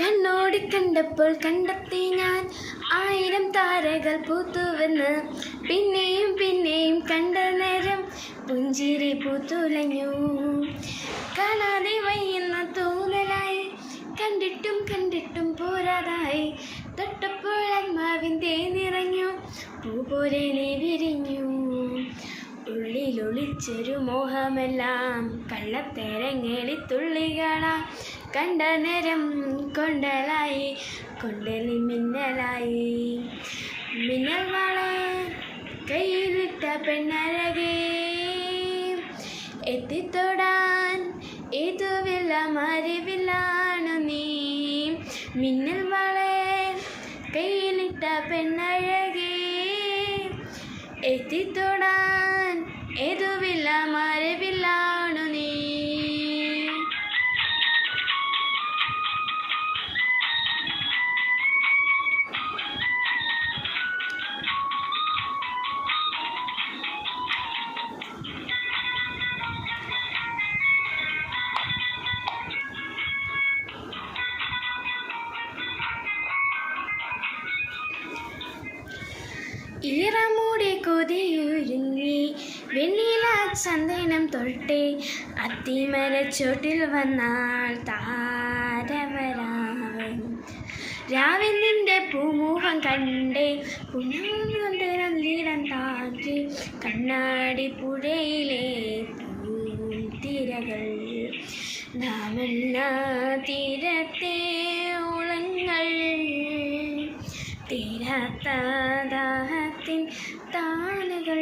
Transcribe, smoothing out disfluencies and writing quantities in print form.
കണ്ണോടി കണ്ടപ്പോൾ കണ്ടെത്തി ഞാൻ 1000 താരകൾ പൂത്തുവെന്ന്. പിന്നെയും പിന്നെയും കണ്ട നേരം പുഞ്ചിരി പൂത്തുലഞ്ഞു. കാണാതെ വയ്യുന്ന തോന്നലായി, കണ്ടിട്ടും കണ്ടിട്ടും പോരാതായി. തൊട്ടപ്പോൾ ആത്മാവിൻ്റെ നിറഞ്ഞു, പൂ പോലെ നീ വിരിഞ്ഞു. ഉള്ളിലൊളിച്ചൊരു മോഹമെല്ലാം കള്ളത്തേരങ്ങേളി തുള്ളികളാ. കണ്ട നേരം കൊണ്ടലായി, കൊണ്ടലി മിന്നലായി. മിന്നൽ വള കയ്യിലിട്ട പെണ്ണഴകേ, എത്തിത്തൊടാൻ ഏതുവില്ല മറിവില്ലാണു നീ. മിന്നൽ വള കയ്യിലിട്ട പെണ്ണഴകേ, എത്തിത്തൊടാൻ ഏതുവില്ല മറിവില്ലാണു നീ. ഈറമൂടി കൊതിയൊരുങ്ങി വെണ്ണില ചന്ദനം തൊട്ടേ, അത്തിമരച്ചോട്ടിൽ വന്നാൽ താരവരാവൻ. രാവിൽ നിന്റെ പൂമുഖം കണ്ടേ, പുനർകൊണ്ട് നല്ലീടം താറ്റി. കണ്ണാടി പുഴയിലെ പൂത്തിരകൾ, നാമെന്ന തീരത്തെ ഓളങ്ങൾ. തീരാത്ത ദാഹത്തിൻ താനുകൾ,